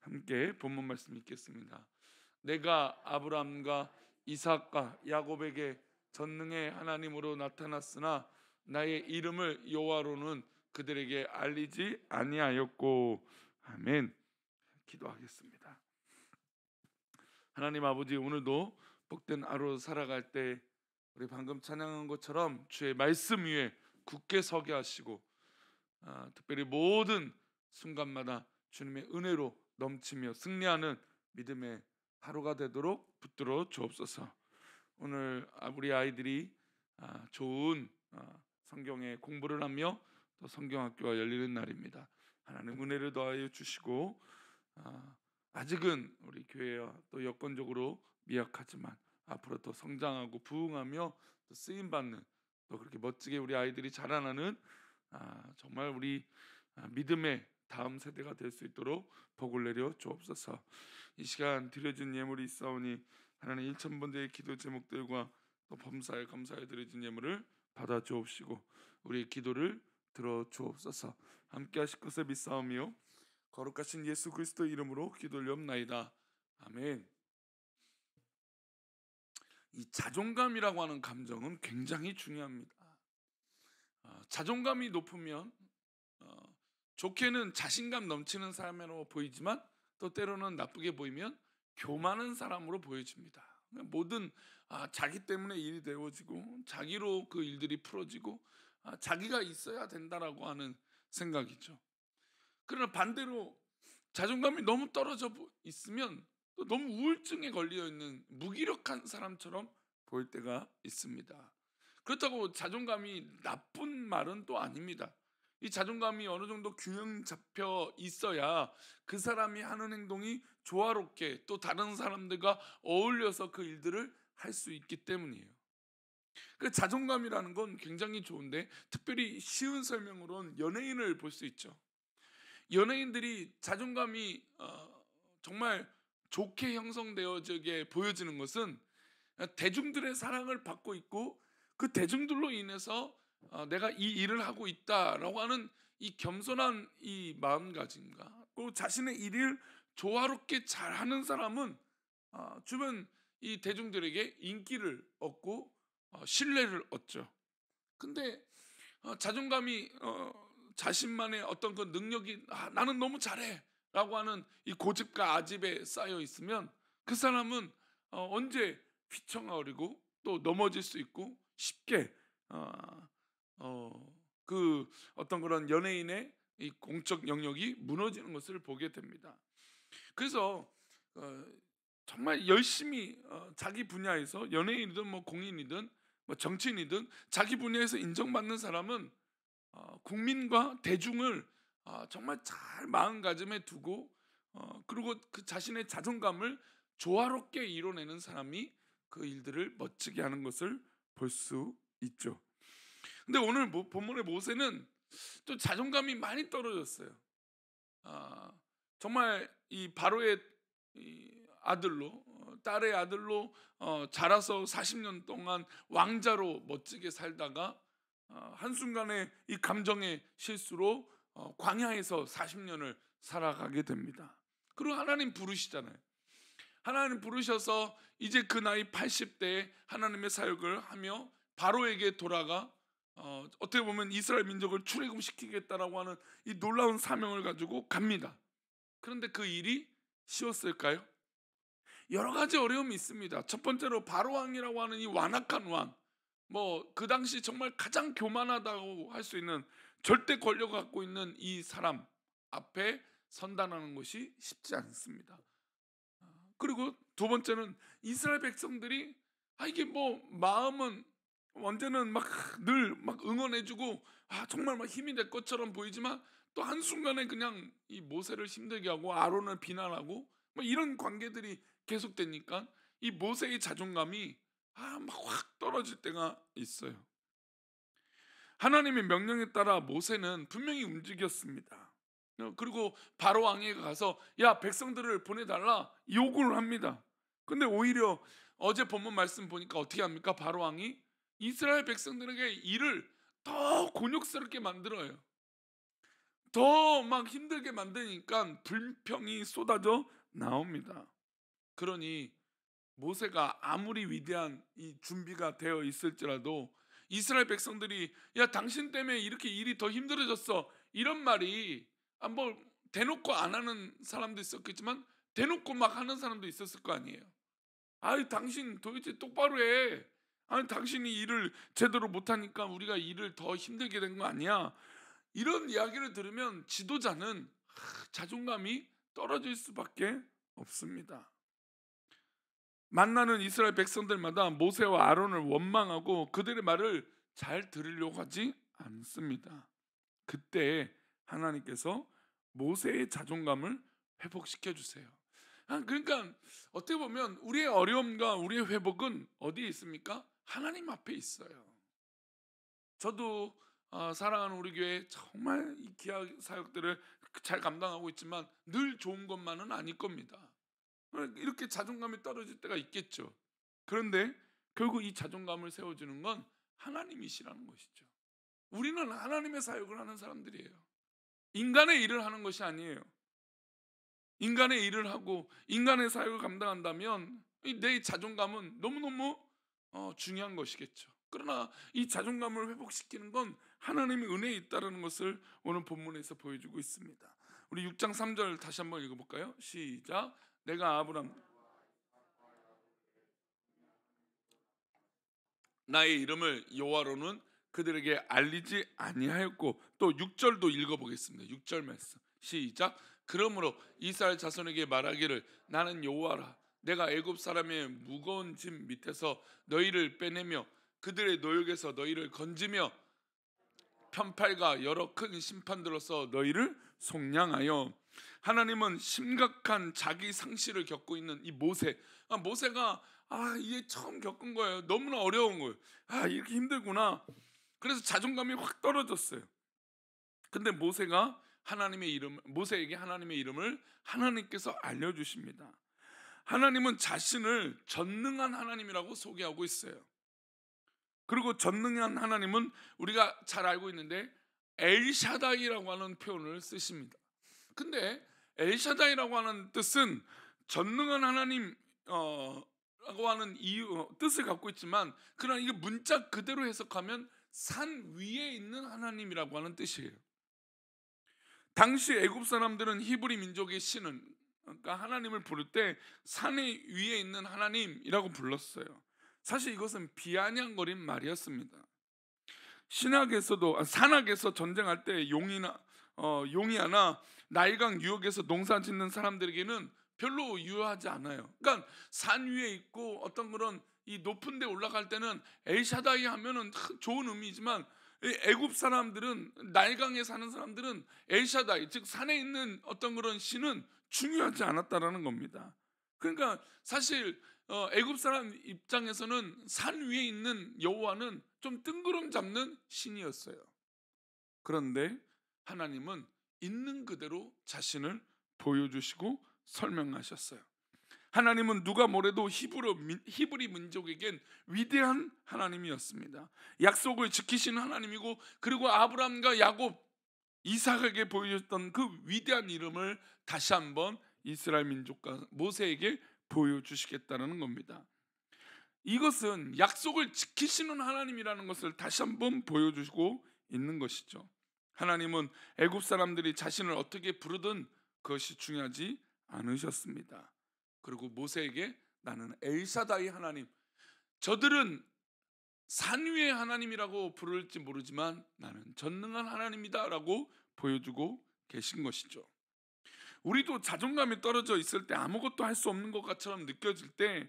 함께 본문 말씀 읽겠습니다. 내가 아브라함과 이삭과 야곱에게 전능의 하나님으로 나타났으나 나의 이름을 여호와로는 그들에게 알리지 아니하였고. 아멘. 기도하겠습니다. 하나님 아버지, 오늘도 복된 하루 살아갈 때 우리 방금 찬양한 것처럼 주의 말씀 위에 굳게 서게 하시고, 특별히 모든 순간마다 주님의 은혜로 넘치며 승리하는 믿음의 하루가 되도록 붙들어 주옵소서. 오늘 우리 아이들이 좋은 성경의 공부를 하며 또 성경학교가 열리는 날입니다. 하나님 은혜를 더하여 주시고, 아직은 우리 교회와 또 여건적으로 미약하지만 앞으로 더 성장하고 부흥하며 또 쓰임받는, 또 그렇게 멋지게 우리 아이들이 자라나는 정말 우리 믿음의 다음 세대가 될 수 있도록 복을 내려 주옵소서. 이 시간 드려진 예물이 있사오니 하나님 1,000번째의 기도 제목들과 또 범사에 감사에 드려진 예물을 받아 주옵시고 우리의 기도를 들어 주옵소서. 함께 하실 것을 믿사오며 거룩하신 예수 그리스도 이름으로 기도올리옵나이다. 아멘. 이 자존감이라고 하는 감정은 굉장히 중요합니다. 자존감이 높으면 좋게는 자신감 넘치는 사람으로 보이지만 또 때로는 나쁘게 보이면 교만한 사람으로 보여집니다. 모든 자기 때문에 일이 되어지고 자기로 그 일들이 풀어지고 자기가 있어야 된다라고 하는 생각이죠. 그러나 반대로 자존감이 너무 떨어져 있으면 또 너무 우울증에 걸려 있는 무기력한 사람처럼 보일 때가 있습니다. 그렇다고 자존감이 나쁜 말은 또 아닙니다. 이 자존감이 어느 정도 균형 잡혀 있어야 그 사람이 하는 행동이 조화롭게 또 다른 사람들과 어울려서 그 일들을 할 수 있기 때문이에요. 그 자존감이라는 건 굉장히 좋은데, 특별히 쉬운 설명으로는 연예인을 볼 수 있죠. 연예인들이 자존감이 정말 좋게 형성되어지게 보여지는 것은 대중들의 사랑을 받고 있고 그 대중들로 인해서 내가 이 일을 하고 있다라고 하는 이 겸손한 이 마음가짐과 또 자신의 일을 조화롭게 잘하는 사람은 주변 이 대중들에게 인기를 얻고 신뢰를 얻죠. 근데 자존감이 자신만의 어떤 그 능력이 나는 너무 잘해 라고 하는 이 고집과 아집에 쌓여 있으면 그 사람은 언제 휘청거리고 또 넘어질 수 있고 쉽게 그 어떤 그런 연예인의 이 공적 영역이 무너지는 것을 보게 됩니다. 그래서 정말 열심히 자기 분야에서 연예인이든 뭐 공인이든 뭐 정치인이든 자기 분야에서 인정받는 사람은 국민과 대중을 정말 잘 마음가짐에 두고 그리고 그 자신의 자존감을 조화롭게 이뤄내는 사람이 그 일들을 멋지게 하는 것을 볼 수 있죠. 근데 오늘 본문의 모세는 또 자존감이 많이 떨어졌어요. 정말 이 바로의 이 아들로 딸의 아들로 자라서 40년 동안 왕자로 멋지게 살다가 한순간에 이 감정의 실수로 광야에서 40년을 살아가게 됩니다. 그리고 하나님 부르시잖아요. 하나님 부르셔서 이제 그 나이 80대에 하나님의 사역을 하며 바로에게 돌아가 어떻게 보면 이스라엘 민족을 출애굽시키겠다라고 하는 이 놀라운 사명을 가지고 갑니다. 그런데 그 일이 쉬웠을까요? 여러 가지 어려움이 있습니다. 첫 번째로 바로 왕이라고 하는 이 완악한 왕, 뭐 그 당시 정말 가장 교만하다고 할 수 있는 절대 권력을 갖고 있는 이 사람 앞에 선단하는 것이 쉽지 않습니다. 그리고 두 번째는 이스라엘 백성들이 이게 뭐 마음은 언제는 막 늘 막 응원해주고 정말 막 힘이 될 것처럼 보이지만 또 한순간에 그냥 이 모세를 힘들게 하고 아론을 비난하고 뭐 이런 관계들이 계속되니까 이 모세의 자존감이 막 확 떨어질 때가 있어요. 하나님의 명령에 따라 모세는 분명히 움직였습니다. 그리고 바로 왕에게 가서 야 백성들을 보내달라 요구를 합니다. 근데 오히려 어제 본문 말씀 보니까 어떻게 합니까? 바로 왕이 이스라엘 백성들에게 일을 더 곤욕스럽게 만들어요. 더 막 힘들게 만드니까 불평이 쏟아져 나옵니다. 그러니 모세가 아무리 위대한 이 준비가 되어 있을지라도 이스라엘 백성들이 야 당신 때문에 이렇게 일이 더 힘들어졌어 이런 말이 뭐 대놓고 안 하는 사람도 있었겠지만 대놓고 막 하는 사람도 있었을 거 아니에요. 아이 당신 도대체 똑바로 해. 아니 당신이 일을 제대로 못하니까 우리가 일을 더 힘들게 된 거 아니야. 이런 이야기를 들으면 지도자는 자존감이 떨어질 수밖에 없습니다. 만나는 이스라엘 백성들마다 모세와 아론을 원망하고 그들의 말을 잘 들으려고 하지 않습니다. 그때 하나님께서 모세의 자존감을 회복시켜 주세요. 그러니까 어떻게 보면 우리의 어려움과 우리의 회복은 어디에 있습니까? 하나님 앞에 있어요. 저도 사랑하는 우리 교회 정말 이 귀한 사역들을 잘 감당하고 있지만 늘 좋은 것만은 아닐 겁니다. 이렇게 자존감이 떨어질 때가 있겠죠. 그런데 결국 이 자존감을 세워주는 건 하나님이시라는 것이죠. 우리는 하나님의 사역을 하는 사람들이에요. 인간의 일을 하는 것이 아니에요. 인간의 일을 하고 인간의 사역을 감당한다면 내 자존감은 너무너무 중요한 것이겠죠. 그러나 이 자존감을 회복시키는 건 하나님의 은혜에 있다는 것을 오늘 본문에서 보여주고 있습니다. 우리 6장 3절 다시 한번 읽어볼까요? 시작. 내가 아브람 나의 이름을 여호와로는 그들에게 알리지 아니하였고, 또 6절도 읽어보겠습니다. 6절 말씀 시작. 그러므로 이스라엘 자손에게 말하기를 나는 여호와라. 내가 애굽 사람의 무거운 짐 밑에서 너희를 빼내며 그들의 노역에서 너희를 건지며 편팔과 여러 큰 심판들로서 너희를 속량하여. 하나님은 심각한 자기 상실을 겪고 있는 이 모세가 이게 처음 겪은 거예요. 너무나 어려운 거예요. 이렇게 힘들구나. 그래서 자존감이 확 떨어졌어요. 근데 모세에게 하나님의 이름을 하나님께서 알려주십니다. 하나님은 자신을 전능한 하나님이라고 소개하고 있어요. 그리고 전능한 하나님은 우리가 잘 알고 있는데 엘샤다이라고 하는 표현을 쓰십니다. 근데 엘샤다이라고 하는 뜻은 전능한 하나님 라고 하는 뜻을 갖고 있지만, 그러나 이게 문자 그대로 해석하면 산 위에 있는 하나님이라고 하는 뜻이에요. 당시 애굽 사람들은 히브리 민족의 신은, 그러니까 하나님을 부를 때 산 위에 있는 하나님이라고 불렀어요. 사실 이것은 비아냥거린 말이었습니다. 산악에서 전쟁할 때 용이나 나일강 유역에서 농사 짓는 사람들에게는 별로 유효하지 않아요. 그러니까 산 위에 있고 어떤 그런 이 높은 데 올라갈 때는 엘샤다이 하면은 좋은 의미지만, 애굽 사람들은, 나일강에 사는 사람들은 엘샤다이, 즉 산에 있는 어떤 그런 신은 중요하지 않았다라는 겁니다. 그러니까 사실 애굽 사람 입장에서는 산 위에 있는 여호와는 좀 뜬구름 잡는 신이었어요. 그런데 하나님은 있는 그대로 자신을 보여주시고 설명하셨어요. 하나님은 누가 뭐래도 히브리 민족에겐 위대한 하나님이었습니다. 약속을 지키시는 하나님이고, 그리고 아브라함과 야곱, 이삭에게 보여줬던 그 위대한 이름을 다시 한번 이스라엘 민족과 모세에게 보여주시겠다는 겁니다. 이것은 약속을 지키시는 하나님이라는 것을 다시 한번 보여주시고 있는 것이죠. 하나님은 애굽 사람들이 자신을 어떻게 부르든 그것이 중요하지 않으셨습니다. 그리고 모세에게 나는 엘샤다이 하나님, 저들은 산 위의 하나님이라고 부를지 모르지만 나는 전능한 하나님이다 라고 보여주고 계신 것이죠. 우리도 자존감이 떨어져 있을 때, 아무것도 할 수 없는 것처럼 느껴질 때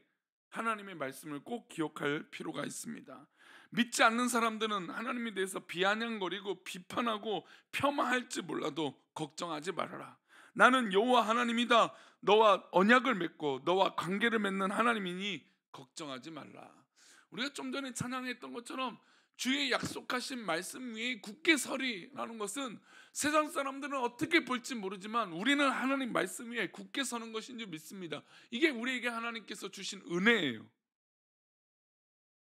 하나님의 말씀을 꼭 기억할 필요가 있습니다. 믿지 않는 사람들은 하나님에 대해서 비아냥거리고 비판하고 폄하할지 몰라도 걱정하지 말아라. 나는 여호와 하나님이다. 너와 언약을 맺고 너와 관계를 맺는 하나님이니 걱정하지 말라. 우리가 좀 전에 찬양했던 것처럼 주의 약속하신 말씀 위에 굳게 서리라는 것은 세상 사람들은 어떻게 볼지 모르지만 우리는 하나님 말씀 위에 굳게 서는 것인 줄 믿습니다. 이게 우리에게 하나님께서 주신 은혜예요.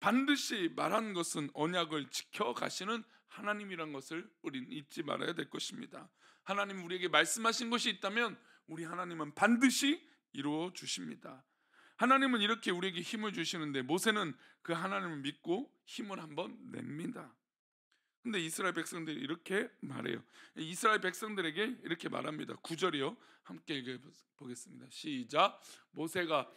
반드시 말한 것은 언약을 지켜가시는 하나님이란 것을 우리는 잊지 말아야 될 것입니다. 하나님 우리에게 말씀하신 것이 있다면 우리 하나님은 반드시 이루어 주십니다. 하나님은 이렇게 우리에게 힘을 주시는데 모세는 그 하나님을 믿고 힘을 한번 냅니다. 근데 이스라엘 백성들이 이렇게 말해요. 이스라엘 백성들에게 이렇게 말합니다. 9절이요. 함께 읽어보겠습니다. 시작. 모세가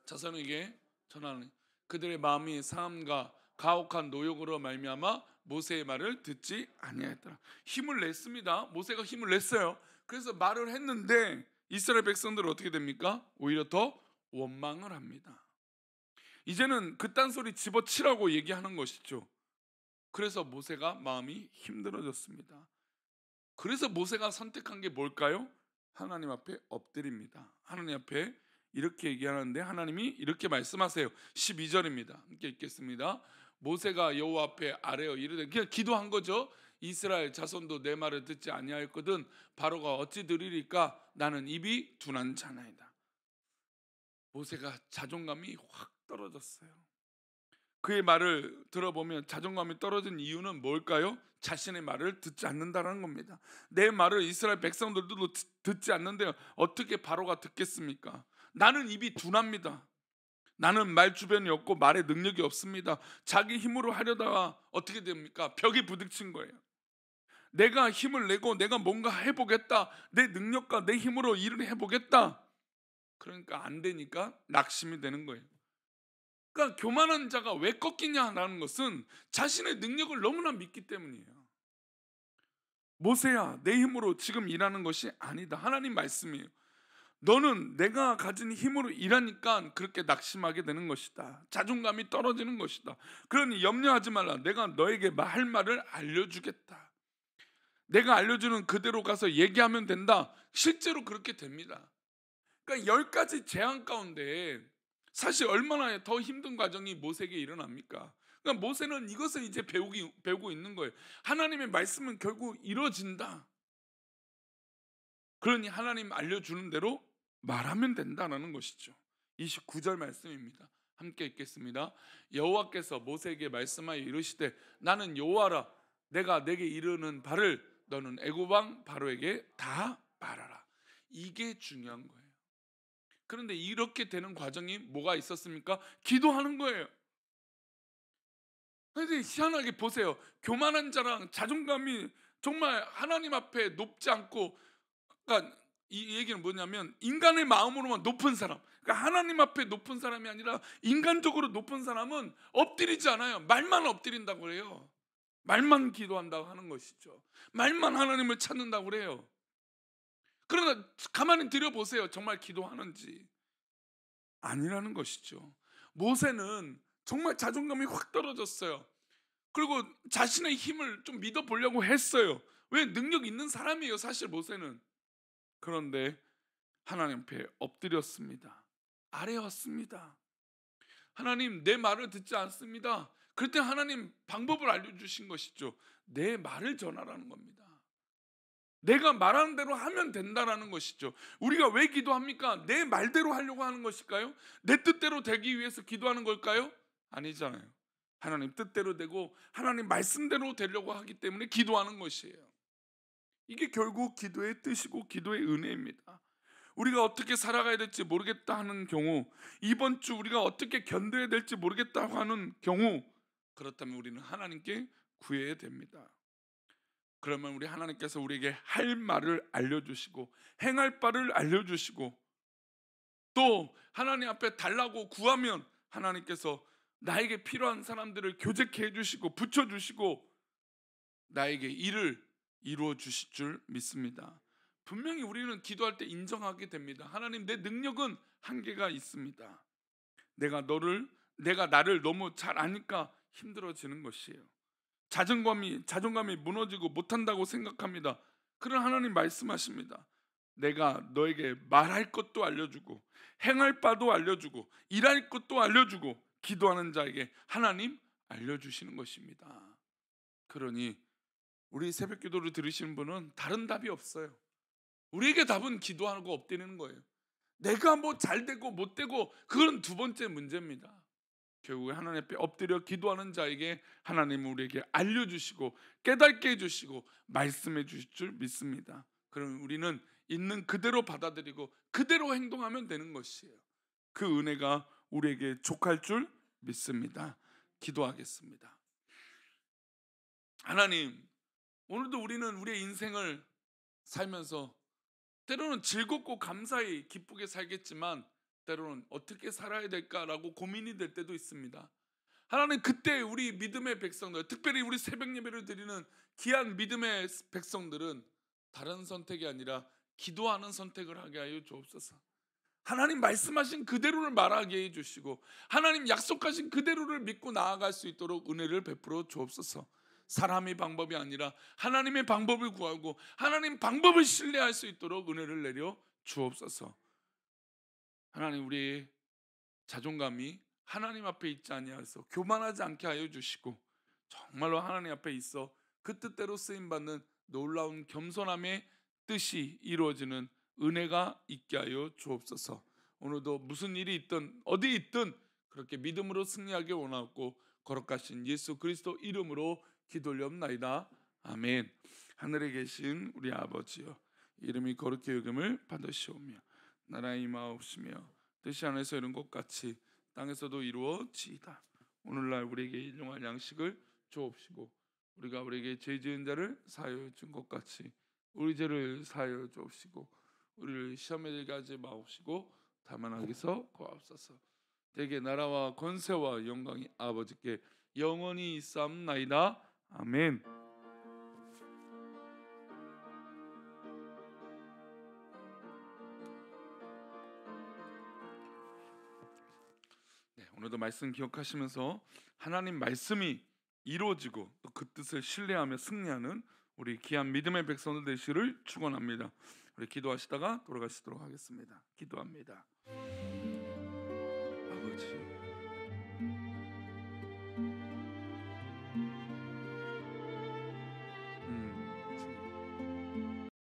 자손에게 전하는 그들의 마음이 상함과 가혹한 노역으로 말미암아 모세의 말을 듣지 아니하였더라. 힘을 냈습니다. 모세가 힘을 냈어요. 그래서 말을 했는데 이스라엘 백성들은 어떻게 됩니까? 오히려 더 원망을 합니다. 이제는 그딴 소리 집어치라고 얘기하는 것이죠. 그래서 모세가 마음이 힘들어졌습니다. 그래서 모세가 선택한 게 뭘까요? 하나님 앞에 엎드립니다. 하나님 앞에 이렇게 얘기하는데 하나님이 이렇게 말씀하세요. 12절입니다. 함께 읽겠습니다. 모세가 여호와 앞에 아뢰어 이르되, 그냥 기도한 거죠. 이스라엘 자손도 내 말을 듣지 아니하였거든 바로가 어찌 들으리까? 나는 입이 둔한 자나이다. 모세가 자존감이 확 떨어졌어요. 그의 말을 들어보면 자존감이 떨어진 이유는 뭘까요? 자신의 말을 듣지 않는다는 겁니다. 내 말을 이스라엘 백성들도 듣지 않는데 어떻게 바로가 듣겠습니까? 나는 입이 둔합니다. 나는 말 주변이 없고 말에 능력이 없습니다. 자기 힘으로 하려다가 어떻게 됩니까? 벽에 부딪힌 거예요. 내가 힘을 내고 내가 뭔가 해보겠다, 내 능력과 내 힘으로 일을 해보겠다, 그러니까 안 되니까 낙심이 되는 거예요. 그러니까 교만한 자가 왜 꺾이냐라는 것은 자신의 능력을 너무나 믿기 때문이에요. 모세야, 내 힘으로 지금 일하는 것이 아니다. 하나님 말씀이에요. 너는 내가 가진 힘으로 일하니까 그렇게 낙심하게 되는 것이다. 자존감이 떨어지는 것이다. 그러니 염려하지 말라. 내가 너에게 할 말을 알려주겠다. 내가 알려주는 그대로 가서 얘기하면 된다. 실제로 그렇게 됩니다. 그러니까 10가지 재앙 가운데 사실 얼마나 더 힘든 과정이 모세에게 일어납니까? 그러니까 모세는 이것을 이제 배우고 있는 거예요. 하나님의 말씀은 결국 이루어진다. 그러니 하나님 알려주는 대로 말하면 된다는 것이죠. 29절 말씀입니다. 함께 읽겠습니다. 여호와께서 모세에게 말씀하여 이르시되 나는 여호와라. 내가 내게 이르는 바를 너는 애굽 왕 바로에게 다 말하라. 이게 중요한 거예요. 그런데 이렇게 되는 과정이 뭐가 있었습니까? 기도하는 거예요. 그런데 희한하게 보세요. 교만한 자랑 자존감이 정말 하나님 앞에 높지 않고, 그러니까 이 얘기는 뭐냐면 인간의 마음으로만 높은 사람, 그러니까 하나님 앞에 높은 사람이 아니라 인간적으로 높은 사람은 엎드리지 않아요. 말만 엎드린다고 그래요. 말만 기도한다고 하는 것이죠. 말만 하나님을 찾는다고 그래요. 그러나 가만히 들여보세요. 정말 기도하는지 아니라는 것이죠. 모세는 정말 자존감이 확 떨어졌어요. 그리고 자신의 힘을 좀 믿어보려고 했어요. 왜? 능력 있는 사람이에요 사실 모세는. 그런데 하나님 앞에 엎드렸습니다. 아뢰었습니다. 하나님, 내 말을 듣지 않습니다. 그때 하나님 방법을 알려주신 것이죠. 내 말을 전하라는 겁니다. 내가 말하는 대로 하면 된다라는 것이죠. 우리가 왜 기도합니까? 내 말대로 하려고 하는 것일까요? 내 뜻대로 되기 위해서 기도하는 걸까요? 아니잖아요. 하나님 뜻대로 되고 하나님 말씀대로 되려고 하기 때문에 기도하는 것이에요. 이게 결국 기도의 뜻이고 기도의 은혜입니다. 우리가 어떻게 살아가야 될지 모르겠다 하는 경우, 이번 주 우리가 어떻게 견뎌야 될지 모르겠다고 하는 경우, 그렇다면 우리는 하나님께 구해야 됩니다. 그러면 우리 하나님께서 우리에게 할 말을 알려주시고 행할 바를 알려주시고, 또 하나님 앞에 달라고 구하면 하나님께서 나에게 필요한 사람들을 교제케 해주시고 붙여주시고 나에게 일을 이루어 주실 줄 믿습니다. 분명히 우리는 기도할 때 인정하게 됩니다. 하나님, 내 능력은 한계가 있습니다. 내가 나를 너무 잘 아니까 힘들어지는 것이에요. 자존감이 무너지고 못한다고 생각합니다. 그런 하나님 말씀하십니다. 내가 너에게 말할 것도 알려주고 행할 바도 알려주고 일할 것도 알려주고 기도하는 자에게 하나님 알려주시는 것입니다. 그러니 우리 새벽 기도를 들으시는 분은 다른 답이 없어요. 우리에게 답은 기도하고 엎드리는 거예요. 내가 뭐 잘되고 못되고 그건 두 번째 문제입니다. 결국에 하나님 앞에 엎드려 기도하는 자에게 하나님은 우리에게 알려주시고 깨닫게 해주시고 말씀해 주실 줄 믿습니다. 그럼 우리는 있는 그대로 받아들이고 그대로 행동하면 되는 것이에요. 그 은혜가 우리에게 족할 줄 믿습니다. 기도하겠습니다. 하나님, 오늘도 우리는 우리의 인생을 살면서 때로는 즐겁고 감사히 기쁘게 살겠지만 때로는 어떻게 살아야 될까라고 고민이 될 때도 있습니다. 하나님, 그때 우리 믿음의 백성들, 특별히 우리 새벽 예배를 드리는 귀한 믿음의 백성들은 다른 선택이 아니라 기도하는 선택을 하게 하여 주옵소서. 하나님 말씀하신 그대로를 말하게 해주시고 하나님 약속하신 그대로를 믿고 나아갈 수 있도록 은혜를 베풀어 주옵소서. 사람의 방법이 아니라 하나님의 방법을 구하고 하나님 방법을 신뢰할 수 있도록 은혜를 내려 주옵소서. 하나님, 우리의 자존감이 하나님 앞에 있지 아니하여서 교만하지 않게 하여 주시고 정말로 하나님 앞에 있어 그 뜻대로 쓰임받는 놀라운 겸손함의 뜻이 이루어지는 은혜가 있게 하여 주옵소서. 오늘도 무슨 일이 있든 어디 있든 그렇게 믿음으로 승리하기 원하고 거룩하신 예수 그리스도 이름으로 기도 올리옵나이다. 아멘. 하늘에 계신 우리 아버지여, 이름이 거룩히 여김을 받으시오며 나라의 임하옵시며 뜻이 하늘에서 이룬 것 같이 땅에서도 이루어지이다. 오늘날 우리에게 일용할 양식을 주옵시고 우리가 우리에게 죄 지은 자를 사하여 준 것 같이 우리 죄를 사하여 주옵시고 우리를 시험에 들게 하지 마옵시고 다만 악에서 구하옵소서. 대개 나라와 권세와 영광이 아버지께 영원히 있사옵나이다. 아멘. 네, 오늘도 말씀 기억하시면서 하나님 말씀이 이루어지고 또 그 뜻을 신뢰하며 승리하는 우리 귀한 믿음의 백성들 되시기를 축원합니다. 우리 기도하시다가 돌아가시도록 하겠습니다. 기도합니다.